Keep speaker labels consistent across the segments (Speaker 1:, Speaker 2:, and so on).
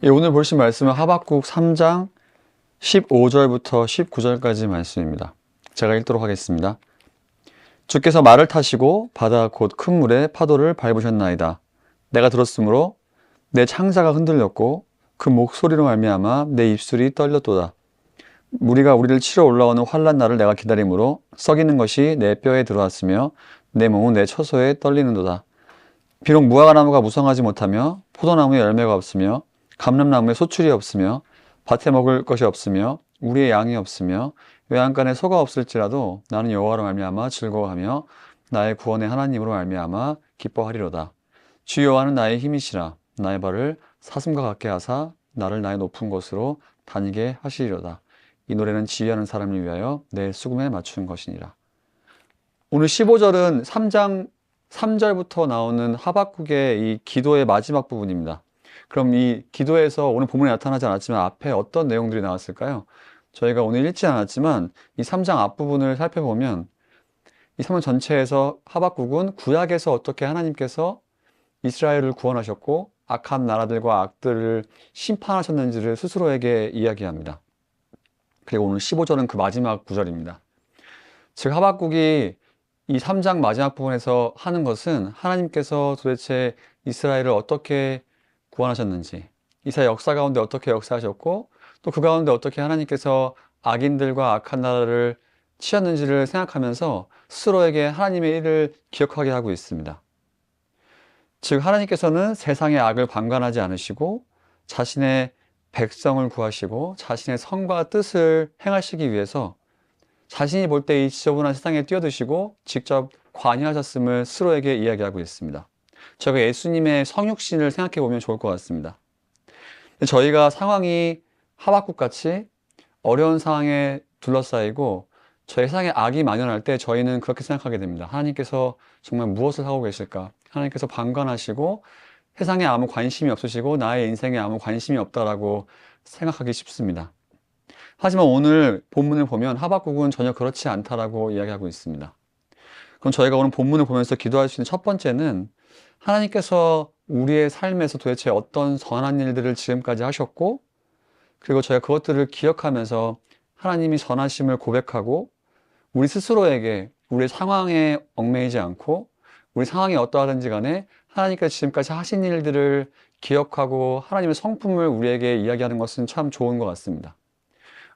Speaker 1: 예, 오늘 보실 말씀은 하박국 3장 15절부터 19절까지 말씀입니다. 제가 읽도록 하겠습니다. 주께서 말을 타시고 바다 곧 큰 물에 파도를 밟으셨나이다. 내가 들었으므로 내 창자가 흔들렸고 그 목소리로 말미암아 내 입술이 떨렸도다. 무리가 우리를 치러 올라오는 환난 날을 내가 기다림으로 썩이는 것이 내 뼈에 들어왔으며 내 몸은 내 처소에 떨리는도다. 비록 무화과나무가 무성하지 못하며 포도나무에 열매가 없으며 감람나무에 소출이 없으며 밭에 먹을 것이 없으며 우리의 양이 없으며 외양간에 소가 없을지라도 나는 여호와로 말미암아 즐거워하며 나의 구원의 하나님으로 말미암아 기뻐하리로다. 주 여호와는 나의 힘이시라. 나의 발을 사슴과 같게 하사 나를 나의 높은 곳으로 다니게 하시리로다. 이 노래는 지휘하는 사람을 위하여 내 수금에 맞추는 것이니라. 오늘 15절은 3장 3절부터 나오는 하박국의 이 기도의 마지막 부분입니다. 그럼 이 기도에서 오늘 본문에 나타나지 않았지만 앞에 어떤 내용들이 나왔을까요? 저희가 오늘 읽지 않았지만 이 3장 앞부분을 살펴보면 이 3장 전체에서 하박국은 구약에서 어떻게 하나님께서 이스라엘을 구원하셨고 악한 나라들과 악들을 심판하셨는지를 스스로에게 이야기합니다. 그리고 오늘 15절은 그 마지막 구절입니다. 즉 하박국이 이 3장 마지막 부분에서 하는 것은 하나님께서 도대체 이스라엘을 어떻게 구원하셨는지, 이스라엘 역사 가운데 어떻게 역사하셨고 또 그 가운데 어떻게 하나님께서 악인들과 악한 나라를 치셨는지를 생각하면서 스스로에게 하나님의 일을 기억하게 하고 있습니다. 즉 하나님께서는 세상의 악을 방관하지 않으시고 자신의 백성을 구하시고 자신의 성과 뜻을 행하시기 위해서 자신이 볼 때 이 지저분한 세상에 뛰어드시고 직접 관여하셨음을 스스로에게 이야기하고 있습니다. 저희가 예수님의 성육신을 생각해 보면 좋을 것 같습니다. 저희가 상황이 하박국같이 어려운 상황에 둘러싸이고 저희 세상에 악이 만연할 때 저희는 그렇게 생각하게 됩니다. 하나님께서 정말 무엇을 하고 계실까? 하나님께서 방관하시고 세상에 아무 관심이 없으시고 나의 인생에 아무 관심이 없다라고 생각하기 쉽습니다. 하지만 오늘 본문을 보면 하박국은 전혀 그렇지 않다라고 이야기하고 있습니다. 그럼 저희가 오늘 본문을 보면서 기도할 수 있는 첫 번째는 하나님께서 우리의 삶에서 도대체 어떤 선한 일들을 지금까지 하셨고 그리고 저희가 그것들을 기억하면서 하나님이 선하심을 고백하고 우리 스스로에게 우리 상황에 얽매이지 않고 우리 상황이 어떠하든지 간에 하나님께서 지금까지 하신 일들을 기억하고 하나님의 성품을 우리에게 이야기하는 것은 참 좋은 것 같습니다.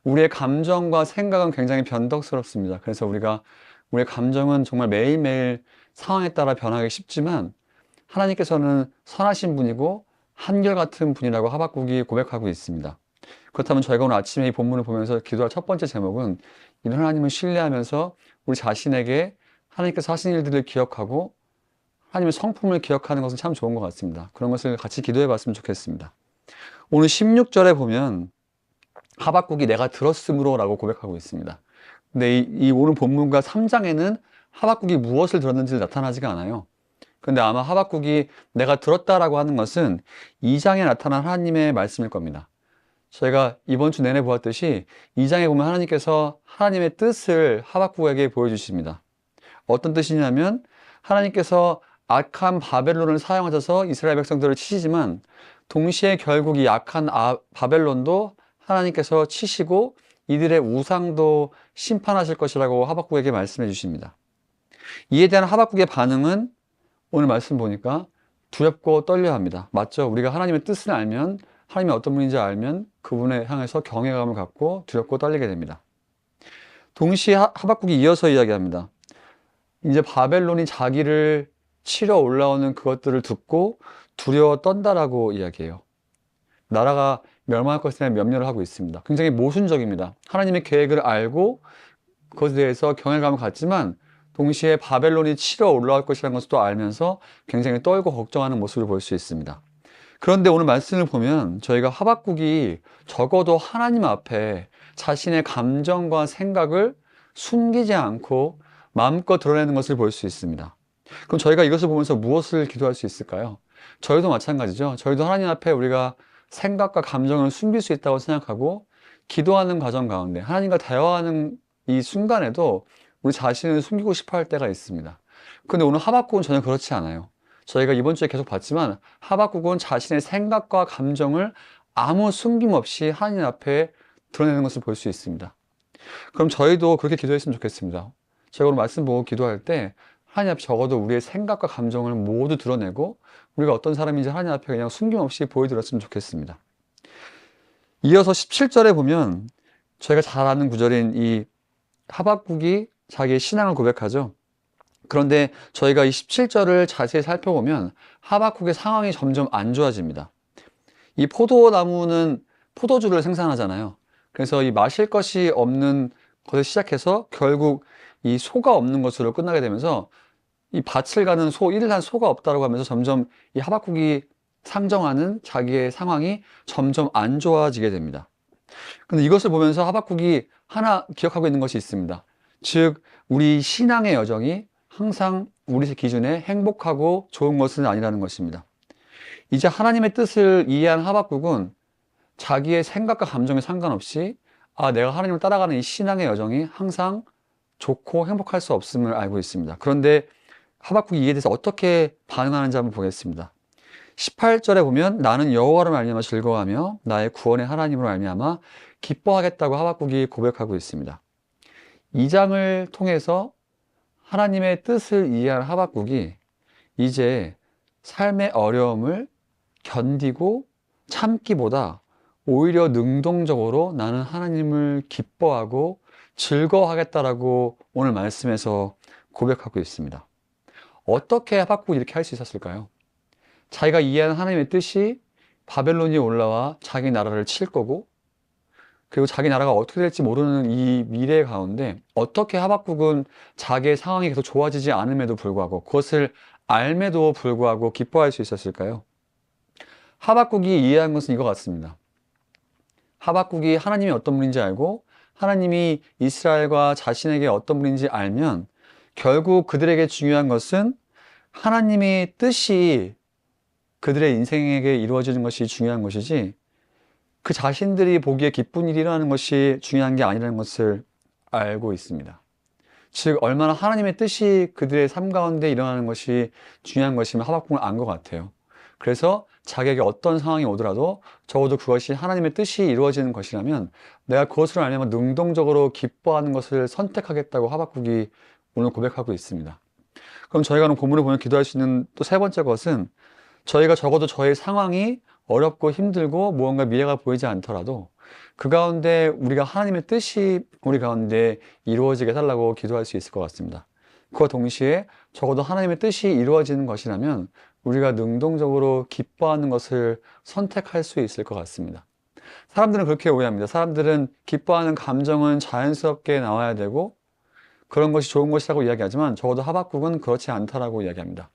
Speaker 1: 우리의 감정과 생각은 굉장히 변덕스럽습니다. 그래서 우리의 감정은 정말 매일매일 상황에 따라 변하기 쉽지만 하나님께서는 선하신 분이고 한결같은 분이라고 하박국이 고백하고 있습니다. 그렇다면 저희가 오늘 아침에 이 본문을 보면서 기도할 첫 번째 제목은 이런 하나님을 신뢰하면서 우리 자신에게 하나님께서 하신 일들을 기억하고 하나님의 성품을 기억하는 것은 참 좋은 것 같습니다. 그런 것을 같이 기도해 봤으면 좋겠습니다. 오늘 16절에 보면 하박국이 내가 들었으므로 라고 고백하고 있습니다. 근데 이 오늘 본문과 3장에는 하박국이 무엇을 들었는지 나타나지가 않아요. 근데 아마 하박국이 내가 들었다라고 하는 것은 2장에 나타난 하나님의 말씀일 겁니다. 저희가 이번 주 내내 보았듯이 2장에 보면 하나님께서 하나님의 뜻을 하박국에게 보여주십니다. 어떤 뜻이냐면 하나님께서 악한 바벨론을 사용하셔서 이스라엘 백성들을 치시지만 동시에 결국 이 악한 바벨론도 하나님께서 치시고 이들의 우상도 심판하실 것이라고 하박국에게 말씀해 주십니다. 이에 대한 하박국의 반응은 오늘 말씀 보니까 두렵고 떨려합니다. 맞죠? 우리가 하나님의 뜻을 알면 하나님이 어떤 분인지 알면 그분에 향해서 경외감을 갖고 두렵고 떨리게 됩니다. 동시에 하박국이 이어서 이야기합니다. 이제 바벨론이 자기를 치러 올라오는 그것들을 듣고 두려워 떤다라고 이야기해요. 나라가 멸망할 것에 대한 염려를 하고 있습니다. 굉장히 모순적입니다. 하나님의 계획을 알고 그것에 대해서 경외감을 갖지만 동시에 바벨론이 치러 올라올 것이라는 것을 또 알면서 굉장히 떨고 걱정하는 모습을 볼 수 있습니다. 그런데 오늘 말씀을 보면 저희가 하박국이 적어도 하나님 앞에 자신의 감정과 생각을 숨기지 않고 마음껏 드러내는 것을 볼 수 있습니다. 그럼 저희가 이것을 보면서 무엇을 기도할 수 있을까요? 저희도 마찬가지죠. 저희도 하나님 앞에 우리가 생각과 감정을 숨길 수 있다고 생각하고 기도하는 과정 가운데 하나님과 대화하는 이 순간에도 우리 자신을 숨기고 싶어 할 때가 있습니다. 근데 오늘 하박국은 전혀 그렇지 않아요. 저희가 이번 주에 계속 봤지만 하박국은 자신의 생각과 감정을 아무 숨김없이 하나님 앞에 드러내는 것을 볼 수 있습니다. 그럼 저희도 그렇게 기도했으면 좋겠습니다. 저희가 오늘 말씀 보고 기도할 때 하나님 앞에 적어도 우리의 생각과 감정을 모두 드러내고 우리가 어떤 사람인지 하나님 앞에 그냥 숨김없이 보여드렸으면 좋겠습니다. 이어서 17절에 보면 저희가 잘 아는 구절인 이 하박국이 자기의 신앙을 고백하죠. 그런데 저희가 이 17절을 자세히 살펴보면 하박국의 상황이 점점 안 좋아집니다. 이 포도나무는 포도주를 생산하잖아요. 그래서 이 마실 것이 없는 것을 시작해서 결국 이 소가 없는 것으로 끝나게 되면서 이 밭을 가는 소, 일을 한 소가 없다고 하면서 점점 이 하박국이 상정하는 자기의 상황이 점점 안 좋아지게 됩니다. 근데 이것을 보면서 하박국이 하나 기억하고 있는 것이 있습니다. 즉, 우리 신앙의 여정이 항상 우리 기준에 행복하고 좋은 것은 아니라는 것입니다. 이제 하나님의 뜻을 이해한 하박국은 자기의 생각과 감정에 상관없이 내가 하나님을 따라가는 이 신앙의 여정이 항상 좋고 행복할 수 없음을 알고 있습니다. 그런데 하박국이 이에 대해서 어떻게 반응하는지 한번 보겠습니다. 18절에 보면 나는 여호와로 말미암아 즐거워하며 나의 구원의 하나님으로 말미암아 기뻐하겠다고 하박국이 고백하고 있습니다. 이 장을 통해서 하나님의 뜻을 이해한 하박국이 이제 삶의 어려움을 견디고 참기보다 오히려 능동적으로 나는 하나님을 기뻐하고 즐거워하겠다라고 오늘 말씀에서 고백하고 있습니다. 어떻게 하박국이 이렇게 할 수 있었을까요? 자기가 이해하는 하나님의 뜻이 바벨론이 올라와 자기 나라를 칠 거고 그리고 자기 나라가 어떻게 될지 모르는 이 미래 가운데 어떻게 하박국은 자기의 상황이 계속 좋아지지 않음에도 불구하고 그것을 알매도 불구하고 기뻐할 수 있었을까요? 하박국이 이해한 것은 이거 같습니다. 하박국이 하나님이 어떤 분인지 알고 하나님이 이스라엘과 자신에게 어떤 분인지 알면 결국 그들에게 중요한 것은 하나님의 뜻이 그들의 인생에게 이루어지는 것이 중요한 것이지 그 자신들이 보기에 기쁜 일이 일어나는 것이 중요한 게 아니라는 것을 알고 있습니다. 즉 얼마나 하나님의 뜻이 그들의 삶 가운데 일어나는 것이 중요한 것이면 하박국은 안 것 같아요. 그래서 자기에게 어떤 상황이 오더라도 적어도 그것이 하나님의 뜻이 이루어지는 것이라면 내가 그것을 알면 능동적으로 기뻐하는 것을 선택하겠다고 하박국이 오늘 고백하고 있습니다. 그럼 저희가 본문을 보면 기도할 수 있는 또 세 번째 것은 저희가 적어도 저의 상황이 어렵고 힘들고 무언가 미래가 보이지 않더라도 그 가운데 우리가 하나님의 뜻이 우리 가운데 이루어지게 해달라고 기도할 수 있을 것 같습니다. 그와 동시에 적어도 하나님의 뜻이 이루어지는 것이라면 우리가 능동적으로 기뻐하는 것을 선택할 수 있을 것 같습니다. 사람들은 그렇게 오해합니다. 사람들은 기뻐하는 감정은 자연스럽게 나와야 되고 그런 것이 좋은 것이라고 이야기하지만 적어도 하박국은 그렇지 않다라고 이야기합니다.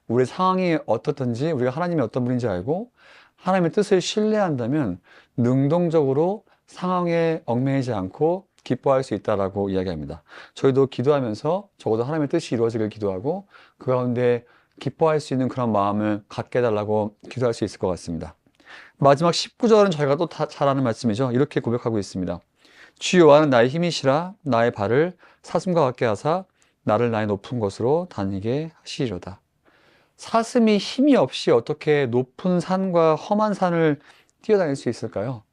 Speaker 1: 우리 상황이 어떻든지 우리가 하나님이 어떤 분인지 알고 하나님의 뜻을 신뢰한다면 능동적으로 상황에 얽매이지 않고 기뻐할 수 있다라고 이야기합니다. 저희도 기도하면서 적어도 하나님의 뜻이 이루어지길 기도하고 그 가운데 기뻐할 수 있는 그런 마음을 갖게 해달라고 기도할 수 있을 것 같습니다. 마지막 19절은 저희가 또 잘 아는 말씀이죠. 이렇게 고백하고 있습니다. 주 여호와는 나의 힘이시라 나의 발을 사슴과 같게 하사 나를 나의 높은 곳으로 다니게 하시리로다. 사슴이 힘이 없이 어떻게 높은 산과 험한 산을 뛰어다닐 수 있을까요?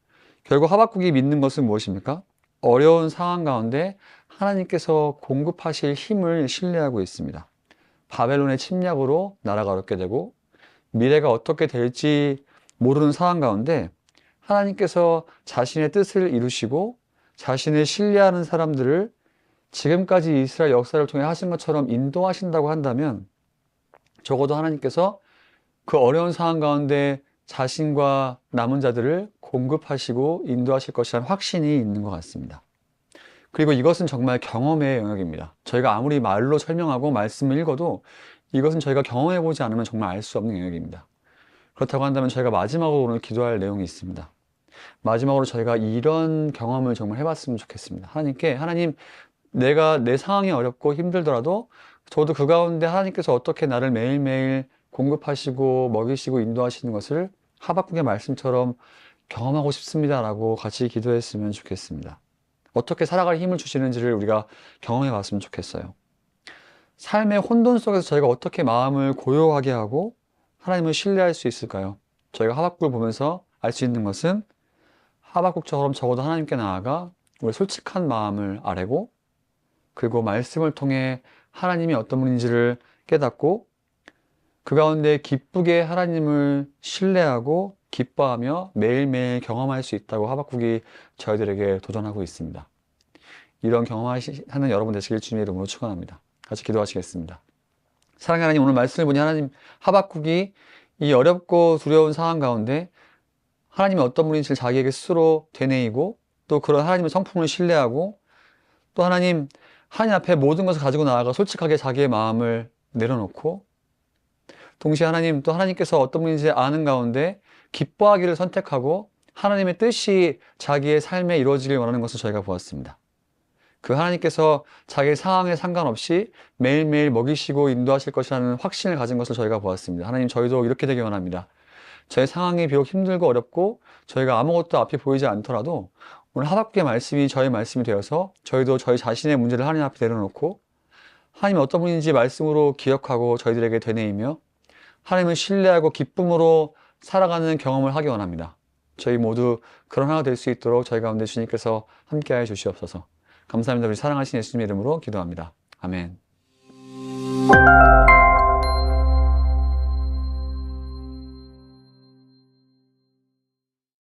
Speaker 1: 결국 하박국이 믿는 것은 무엇입니까? 어려운 상황 가운데 하나님께서 공급하실 힘을 신뢰하고 있습니다. 바벨론의 침략으로 나라가 어렵게 되고 미래가 어떻게 될지 모르는 상황 가운데 하나님께서 자신의 뜻을 이루시고 자신을 신뢰하는 사람들을 지금까지 이스라엘 역사를 통해 하신 것처럼 인도하신다고 한다면 적어도 하나님께서 그 어려운 상황 가운데 자신과 남은 자들을 공급하시고 인도하실 것이라는 확신이 있는 것 같습니다. 그리고 이것은 정말 경험의 영역입니다. 저희가 아무리 말로 설명하고 말씀을 읽어도 이것은 저희가 경험해보지 않으면 정말 알 수 없는 영역입니다. 그렇다고 한다면 저희가 마지막으로 오늘 기도할 내용이 있습니다. 마지막으로 저희가 이런 경험을 정말 해봤으면 좋겠습니다. 하나님, 내가 내 상황이 어렵고 힘들더라도 저도 그 가운데 하나님께서 어떻게 나를 매일매일 공급하시고 먹이시고 인도하시는 것을 하박국의 말씀처럼 경험하고 싶습니다라고 같이 기도했으면 좋겠습니다. 어떻게 살아갈 힘을 주시는지를 우리가 경험해 봤으면 좋겠어요. 삶의 혼돈 속에서 저희가 어떻게 마음을 고요하게 하고 하나님을 신뢰할 수 있을까요? 저희가 하박국을 보면서 알 수 있는 것은 하박국처럼 적어도 하나님께 나아가 우리 솔직한 마음을 아뢰고 그리고 말씀을 통해 하나님이 어떤 분인지를 깨닫고 그 가운데 기쁘게 하나님을 신뢰하고 기뻐하며 매일매일 경험할 수 있다고 하박국이 저희들에게 도전하고 있습니다. 이런 경험하는 여러분 되시길 주님의 이름으로 축원합니다. 같이 기도하시겠습니다. 사랑하는 하나님, 오늘 말씀을 보니 하나님, 하박국이 이 어렵고 두려운 상황 가운데 하나님이 어떤 분인지를 자기에게 스스로 되뇌이고 또 그런 하나님의 성품을 신뢰하고 또 하나님 앞에 모든 것을 가지고 나아가 솔직하게 자기의 마음을 내려놓고 동시에 하나님 또 하나님께서 어떤 분인지 아는 가운데 기뻐하기를 선택하고 하나님의 뜻이 자기의 삶에 이루어지길 원하는 것을 저희가 보았습니다. 그 하나님께서 자기의 상황에 상관없이 매일매일 먹이시고 인도하실 것이라는 확신을 가진 것을 저희가 보았습니다. 하나님, 저희도 이렇게 되기 원합니다. 저희 상황이 비록 힘들고 어렵고 저희가 아무것도 앞이 보이지 않더라도 오늘 하박국의 말씀이 저희 말씀이 되어서 저희도 저희 자신의 문제를 하나님 앞에 내려놓고 하나님이 어떤 분인지 말씀으로 기억하고 저희들에게 되뇌이며 하나님을 신뢰하고 기쁨으로 살아가는 경험을 하기 원합니다. 저희 모두 그런 하나가 될 수 있도록 저희 가운데 주님께서 함께하여 주시옵소서. 감사합니다. 우리 사랑하신 예수님의 이름으로 기도합니다. 아멘.